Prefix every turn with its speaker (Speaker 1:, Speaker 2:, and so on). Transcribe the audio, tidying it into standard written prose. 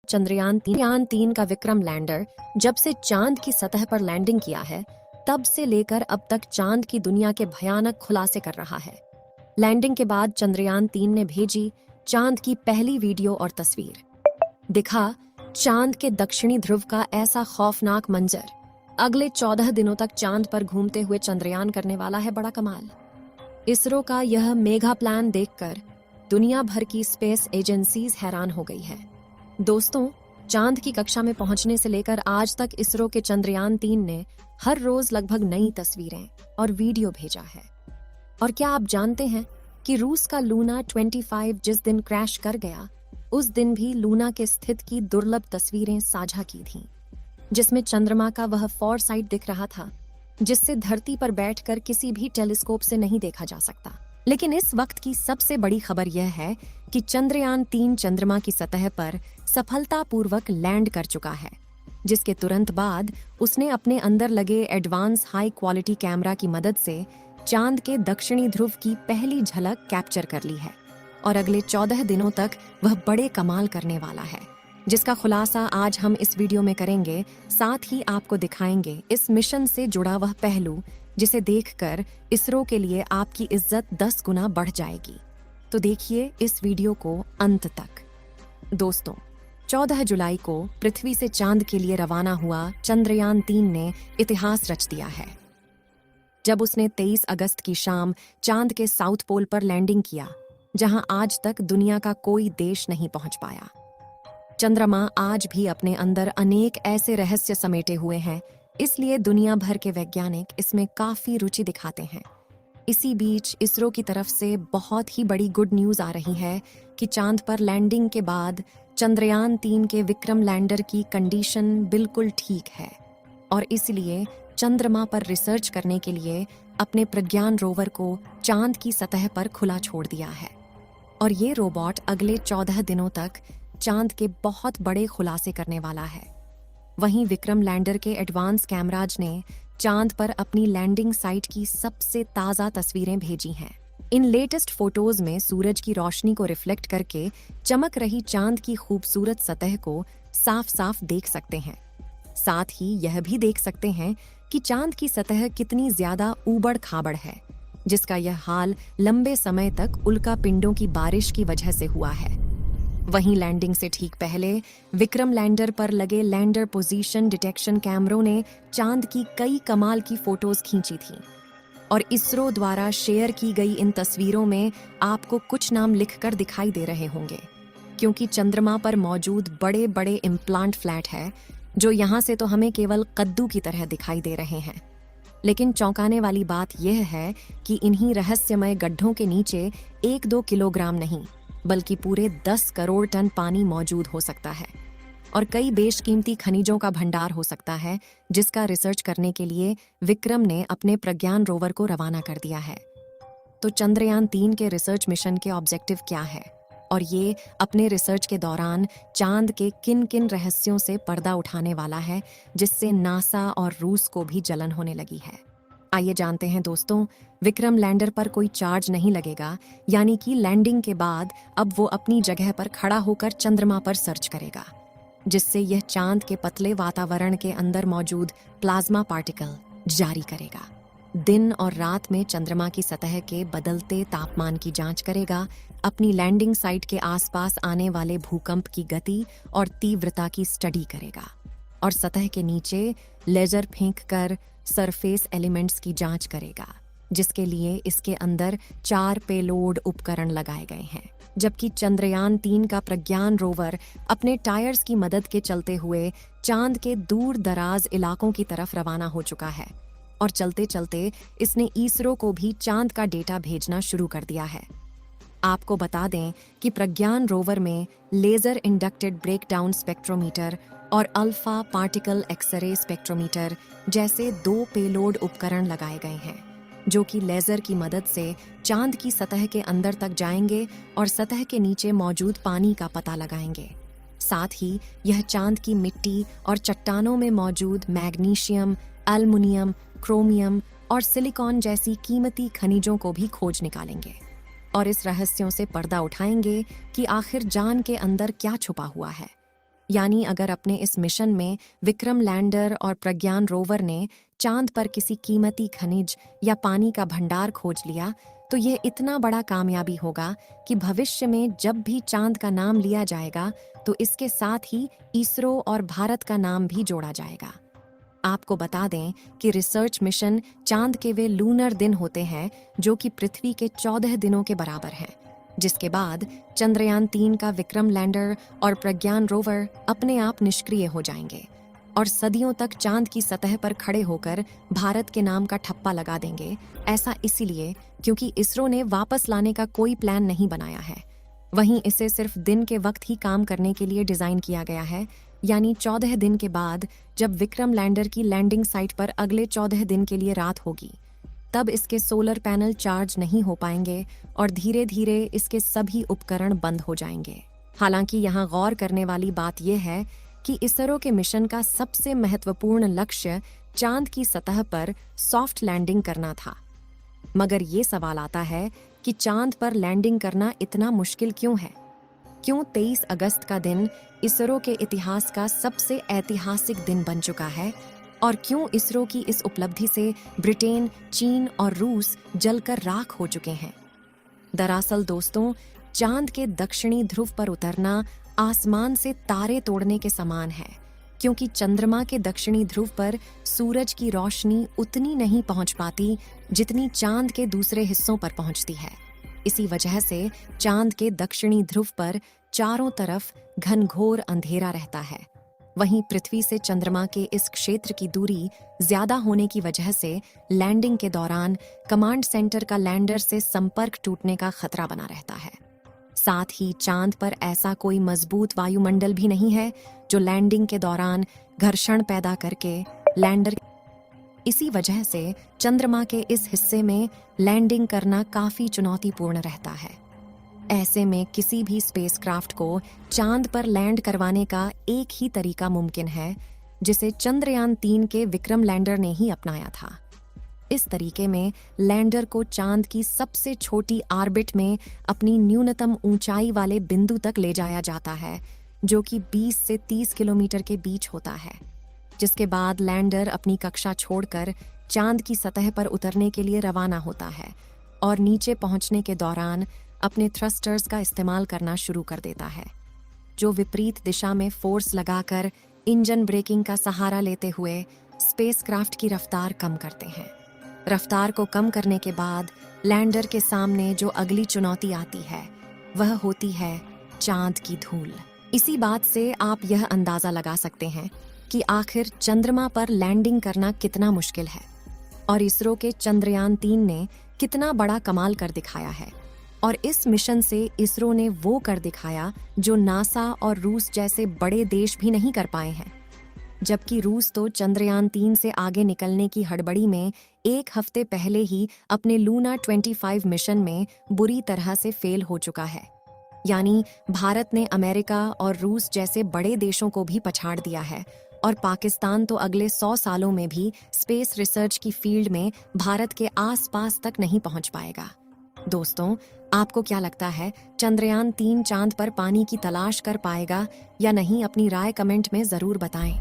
Speaker 1: चंद्रयान 3 का विक्रम लैंडर जब से चांद की सतह पर लैंडिंग किया है, तब से लेकर अब तक चांद की दुनिया के भयानक खुलासे कर रहा है। लैंडिंग के बाद चंद्रयान 3 ने भेजी चांद की पहली वीडियो और तस्वीर। दिखा चांद के दक्षिणी ध्रुव का ऐसा खौफनाक मंजर। अगले 14 दिनों तक चांद पर घूमते हुए चंद्रयान करने वाला है बड़ा कमाल। इसरो का यह मेगा प्लान देखकर दुनिया भर की स्पेस एजेंसीज हैरान हो गई है। दोस्तों, चांद की कक्षा में पहुंचने से लेकर आज तक इसरो के चंद्रयान 3 ने हर रोज लगभग नई तस्वीरें और वीडियो भेजा है। और क्या आप जानते हैं कि रूस का लूना 25 जिस दिन क्रैश कर गया, उस दिन भी लूना के स्थित की दुर्लभ तस्वीरें साझा की थीं, जिसमें चंद्रमा का वह फॉरसाइट दिख रहा था जिससे धरती पर बैठकर किसी भी टेलीस्कोप से नहीं देखा जा सकता। लेकिन इस वक्त की सबसे बड़ी खबर यह है कि चंद्रयान 3 चंद्रमा की सतह पर सफलतापूर्वक लैंड कर चुका है, जिसके तुरंत बाद उसने अपने अंदर लगे एडवांस हाई क्वालिटी कैमरा की मदद से चांद के दक्षिणी ध्रुव की पहली झलक कैप्चर कर ली है। और अगले 14 दिनों तक वह बड़े कमाल करने वाला है, जिसका खुलासा आज हम इस वीडियो में करेंगे। साथ ही आपको दिखाएंगे इस मिशन से जुड़ा वह पहलू जिसे देखकर इसरो के लिए आपकी इज्जत 10 गुना बढ़ जाएगी। तो देखिए इस वीडियो को अंत तक। दोस्तों, 14 जुलाई को पृथ्वी से चांद के लिए रवाना हुआ चंद्रयान 3 ने इतिहास रच दिया है, जब उसने 23 अगस्त की शाम चांद के साउथ पोल पर लैंडिंग किया, जहां आज तक दुनिया का कोई देश नहीं पहुंच पाया। चंद्रमा आज भी अपने अंदर अनेक ऐसे रहस्य समेटे हुए हैं, इसलिए दुनिया भर के वैज्ञानिक इसमें काफी रुचि दिखाते हैं। इसी बीच इसरो की तरफ से बहुत ही बड़ी गुड न्यूज आ रही है कि चांद पर लैंडिंग के बाद चंद्रयान 3 के विक्रम लैंडर की कंडीशन बिल्कुल ठीक है और इसलिए चंद्रमा पर रिसर्च करने के लिए अपने प्रज्ञान रोवर को चांद की सतह पर खुला छोड़ दिया है। और ये रोबोट अगले 14 दिनों तक चांद के बहुत बड़े खुलासे करने वाला है। वहीं विक्रम लैंडर के एडवांस कैमराज ने चांद पर अपनी लैंडिंग साइट की सबसे ताज़ा तस्वीरें भेजी हैं। इन लेटेस्ट फोटोज में सूरज की रोशनी को रिफ्लेक्ट करके चमक रही चांद की खूबसूरत सतह को साफ साफ देख सकते हैं। साथ ही यह भी देख सकते हैं कि चांद की सतह कितनी ज्यादा ऊबड़ खाबड़ है, जिसका यह हाल लंबे समय तक उल्का पिंडों की बारिश की वजह से हुआ है। वहीं लैंडिंग से ठीक पहले विक्रम लैंडर पर लगे लैंडर पोजीशन डिटेक्शन कैमरों ने चांद की कई कमाल की फोटोज खींची थीं। और इसरो द्वारा शेयर की गई इन तस्वीरों में आपको कुछ नाम लिखकर दिखाई दे रहे होंगे, क्योंकि चंद्रमा पर मौजूद बड़े बड़े इम्प्लांट फ्लैट है जो यहाँ से तो हमें केवल कद्दू की तरह दिखाई दे रहे हैं। लेकिन चौंकाने वाली बात यह है कि इन्हीं रहस्यमय गड्ढों के नीचे 1-2 किलोग्राम नहीं, बल्कि पूरे 10 करोड़ टन पानी मौजूद हो सकता है और कई बेशकीमती खनिजों का भंडार हो सकता है, जिसका रिसर्च करने के लिए विक्रम ने अपने प्रज्ञान रोवर को रवाना कर दिया है। तो चंद्रयान 3 के रिसर्च मिशन के ऑब्जेक्टिव क्या है और ये अपने रिसर्च के दौरान चांद के किन किन रहस्यों से पर्दा उठाने वाला है, जिससे नासा और रूस को भी जलन होने लगी है। आइए जानते हैं दोस्तों। विक्रम लैंडर पर कोई चार्ज नहीं लगेगा, यानी कि लैंडिंग के बाद अब वो अपनी जगह पर खड़ा होकर चंद्रमा पर सर्च करेगा, जिससे यह चांद के पतले वातावरण के अंदर मौजूद प्लाज्मा पार्टिकल जारी करेगा। दिन और रात में चंद्रमा की सतह के बदलते तापमान की जांच करेगा, अपनी लैंडिंग साइट के आसपास आने वाले भूकंप की गति और तीव्रता की स्टडी करेगा और सतह के नीचे लेजर फेंक कर सरफेस एलिमेंट्स की जांच करेगा, जिसके लिए इसके अंदर 4 पेलोड उपकरण लगाए गए हैं। जबकि चंद्रयान 3 का प्रज्ञान रोवर अपने टायर्स की मदद के चलते हुए चांद के दूर दराज इलाकों की तरफ रवाना हो चुका है और चलते चलते इसने इसरो को भी चांद का डेटा भेजना शुरू कर दिया है। आपको बता दें कि प्रज्ञान रोवर में लेजर इंडक्टेड ब्रेकडाउन स्पेक्ट्रोमीटर और अल्फा पार्टिकल एक्सरे स्पेक्ट्रोमीटर जैसे 2 पेलोड उपकरण लगाए गए हैं, जो कि लेजर की मदद से चांद की सतह के अंदर तक जाएंगे और सतह के नीचे मौजूद पानी का पता लगाएंगे। साथ ही यह चांद की मिट्टी और चट्टानों में मौजूद मैग्नीशियम, एल्युमिनियम, क्रोमियम और सिलिकॉन जैसी कीमती खनिजों को भी खोज निकालेंगे और इस रहस्यों से पर्दा उठाएंगे कि आखिर जान के अंदर क्या छुपा हुआ है। यानी अगर अपने इस मिशन में विक्रम लैंडर और प्रज्ञान रोवर ने चांद पर किसी कीमती खनिज या पानी का भंडार खोज लिया, तो ये इतना बड़ा कामयाबी होगा कि भविष्य में जब भी चांद का नाम लिया जाएगा तो इसके साथ ही इसरो और भारत का नाम भी जोड़ा जाएगा। आपको बता दें कि रिसर्च मिशन चांद के वे लूनर दिन होते हैं जो कि पृथ्वी के 14 दिनों के बराबर हैं, जिसके बाद चंद्रयान 3 का विक्रम लैंडर और प्रज्ञान रोवर अपने आप निष्क्रिय हो जाएंगे और सदियों तक चांद की सतह पर खड़े होकर भारत के नाम का ठप्पा लगा देंगे। ऐसा इसीलिए क्योंकि इसरो ने वापस लाने का कोई प्लान नहीं बनाया है। वहीं इसे सिर्फ दिन के वक्त ही काम करने के लिए डिजाइन किया गया है, यानी 14 दिन के बाद जब विक्रम लैंडर की लैंडिंग साइट पर अगले 14 दिन के लिए रात होगी, तब इसके सोलर पैनल चार्ज नहीं हो पाएंगे और धीरे धीरे इसके सभी उपकरण बंद हो जाएंगे। हालांकि यहाँ गौर करने वाली बात यह है कि इसरो के मिशन का सबसे महत्वपूर्ण लक्ष्य चांद की सतह पर सॉफ्ट लैंडिंग करना था। मगर ये सवाल आता है कि चांद पर लैंडिंग करना इतना मुश्किल क्यों है? क्यों 23 अगस्त का दिन इसरो के इतिहास का सबसे ऐतिहासिक दिन बन चुका है? और क्यों इसरो की इस उपलब्धि से ब्रिटेन, चीन और रूस जलकर राख हो चुके हैं? दरअसल दोस्तों, चांद के दक्षिणी ध्रुव पर उतरना आसमान से तारे तोड़ने के समान है, क्योंकि चंद्रमा के दक्षिणी ध्रुव पर सूरज की रोशनी उतनी नहीं पहुंच पाती जितनी चांद के दूसरे हिस्सों पर पहुंचती है। इसी वजह से चांद के दक्षिणी ध्रुव पर चारों तरफ घनघोर अंधेरा रहता है। वहीं पृथ्वी से चंद्रमा के इस क्षेत्र की दूरी ज्यादा होने की वजह से लैंडिंग के दौरान कमांड सेंटर का लैंडर से संपर्क टूटने का खतरा बना रहता है। साथ ही चांद पर ऐसा कोई मजबूत वायुमंडल भी नहीं है जो लैंडिंग के दौरान घर्षण पैदा करके लैंडर। इसी वजह से चंद्रमा के इस हिस्से में लैंडिंग करना काफी चुनौतीपूर्ण रहता है। ऐसे में किसी भी स्पेसक्राफ्ट को चांद पर लैंड करवाने का एक ही तरीका मुमकिन है, जिसे चंद्रयान 3 के विक्रम लैंडर ने ही अपनाया था। इस तरीके में लैंडर को चांद की सबसे छोटी ऑर्बिट में अपनी न्यूनतम ऊंचाई वाले बिंदु तक ले जाया जाता है, जो कि 20 से 30 किलोमीटर के बीच होता है, जिसके बाद लैंडर अपनी कक्षा छोड़कर चांद की सतह पर उतरने के लिए रवाना होता है और नीचे पहुंचने के दौरान अपने थ्रस्टर्स का इस्तेमाल करना शुरू कर देता है, जो विपरीत दिशा में फोर्स लगाकर इंजन ब्रेकिंग का सहारा लेते हुए स्पेसक्राफ्ट की रफ्तार कम करते हैं। रफ्तार को कम करने के बाद लैंडर के सामने जो अगली चुनौती आती है वह होती है चांद की धूल। इसी बात से आप यह अंदाजा लगा सकते हैं कि आखिर चंद्रमा पर लैंडिंग करना कितना मुश्किल है और इसरो के चंद्रयान 3 ने कितना बड़ा कमाल कर दिखाया है। और इस मिशन से इसरो ने वो कर दिखाया जो नासा और रूस जैसे बड़े देश भी नहीं कर पाए हैं। जबकि रूस तो चंद्रयान 3 से आगे निकलने की हड़बड़ी में एक हफ्ते पहले ही अपने लूना 25 मिशन में बुरी तरह से फेल हो चुका है। यानी भारत ने अमेरिका और रूस जैसे बड़े देशों को भी पछाड़ दिया है और पाकिस्तान तो अगले 100 सालों में भी स्पेस रिसर्च की फील्ड में भारत के आसपास तक नहीं पहुंच पाएगा। दोस्तों, आपको क्या लगता है, चंद्रयान 3 चांद पर पानी की तलाश कर पाएगा या नहीं? अपनी राय कमेंट में जरूर बताएं।